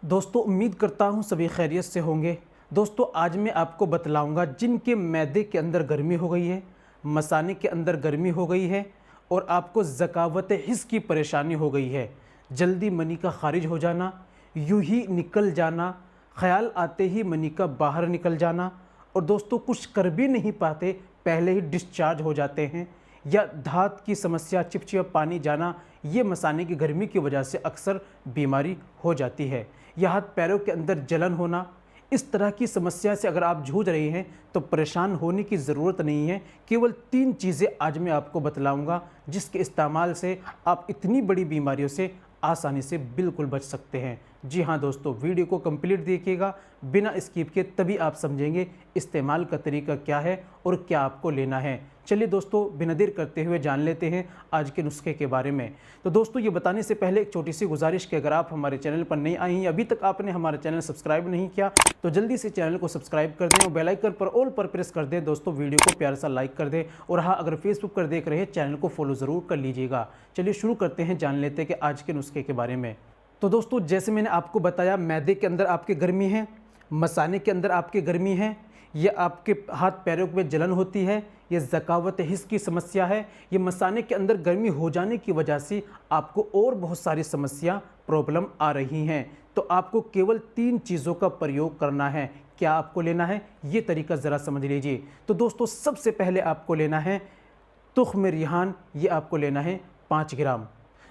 दोस्तों उम्मीद करता हूँ सभी खैरियत से होंगे। दोस्तों आज मैं आपको बतलाऊंगा जिनके मैदे के अंदर गर्मी हो गई है, मसाने के अंदर गर्मी हो गई है और आपको ज़कावत हिस्स की परेशानी हो गई है, जल्दी मनी का खारिज हो जाना, यूं ही निकल जाना, ख्याल आते ही मनी का बाहर निकल जाना और दोस्तों कुछ कर भी नहीं पाते, पहले ही डिस्चार्ज हो जाते हैं, या धात की समस्या, चिपचिपा पानी जाना, ये मसाने की गर्मी की वजह से अक्सर बीमारी हो जाती है। या हाथ पैरों के अंदर जलन होना, इस तरह की समस्या से अगर आप जूझ रहे हैं तो परेशान होने की ज़रूरत नहीं है। केवल 3 चीज़ें आज मैं आपको बतलाऊंगा जिसके इस्तेमाल से आप इतनी बड़ी बीमारियों से आसानी से बिल्कुल बच सकते हैं। जी हाँ दोस्तों, वीडियो को कंप्लीट देखिएगा बिना स्किप के, तभी आप समझेंगे इस्तेमाल का तरीका क्या है और क्या आपको लेना है। चलिए दोस्तों, बिना देर करते हुए जान लेते हैं आज के नुस्खे के बारे में। तो दोस्तों ये बताने से पहले एक छोटी सी गुजारिश कि अगर आप हमारे चैनल पर नए आए हैं, अभी तक आपने हमारा चैनल सब्सक्राइब नहीं किया तो जल्दी से चैनल को सब्सक्राइब कर दें और बेल आइकन पर ऑल पर प्रेस कर दें। दोस्तों वीडियो को प्यार सा लाइक कर दें और हाँ, अगर फेसबुक पर देख रहे हैं चैनल को फॉलो ज़रूर कर लीजिएगा। चलिए शुरू करते हैं, जान लेते हैं कि आज के नुस्खे के बारे में। तो दोस्तों जैसे मैंने आपको बताया, मैदे के अंदर आपके गर्मी है, मसाने के अंदर आपके गर्मी है, ये आपके हाथ पैरों में जलन होती है, ये ज़कावत हिस्स की समस्या है, ये मसाने के अंदर गर्मी हो जाने की वजह से आपको और बहुत सारी समस्या प्रॉब्लम आ रही हैं। तो आपको केवल 3 चीज़ों का प्रयोग करना है। क्या आपको लेना है, ये तरीका ज़रा समझ लीजिए। तो दोस्तों सबसे पहले आपको लेना है तुख्म रिहान, ये आपको लेना है 5 ग्राम।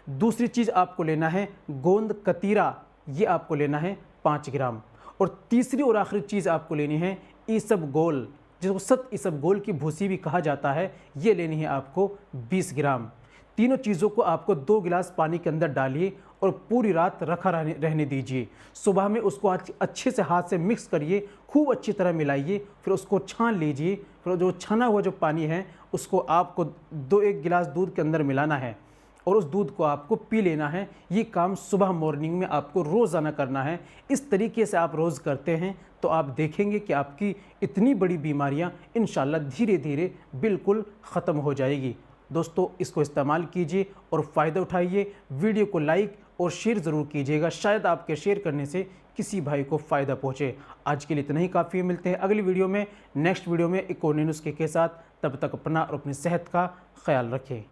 दूसरी चीज़ आपको लेना है गोंद कतीरा, ये आपको लेना है 5 ग्राम। और तीसरी और आखिरी चीज़ आपको लेनी है इसबगोल, जिसको सत इसबगोल की भूसी भी कहा जाता है, ये लेनी है आपको 20 ग्राम। तीनों चीज़ों को आपको 2 गिलास पानी के अंदर डालिए और पूरी रात रखा रहने दीजिए। सुबह में उसको अच्छे से हाथ से मिक्स करिए, खूब अच्छी तरह मिलाइए, फिर उसको छान लीजिए। फिर जो छना हुआ जो पानी है उसको आपको 1 गिलास दूध के अंदर मिलाना है और उस दूध को आपको पी लेना है। ये काम सुबह मॉर्निंग में आपको रोज़ाना करना है। इस तरीके से आप रोज़ करते हैं तो आप देखेंगे कि आपकी इतनी बड़ी बीमारियां इंशाल्लाह धीरे धीरे बिल्कुल ख़त्म हो जाएगी। दोस्तों इसको इस्तेमाल कीजिए और फ़ायदा उठाइए। वीडियो को लाइक और शेयर ज़रूर कीजिएगा, शायद आपके शेयर करने से किसी भाई को फ़ायदा पहुँचे। आज के लिए इतना ही काफ़ी है। मिलते हैं अगली वीडियो में, नेक्स्ट वीडियो में एक और नए नुस्खे के साथ। तब तक अपना और अपनी सेहत का ख्याल रखें।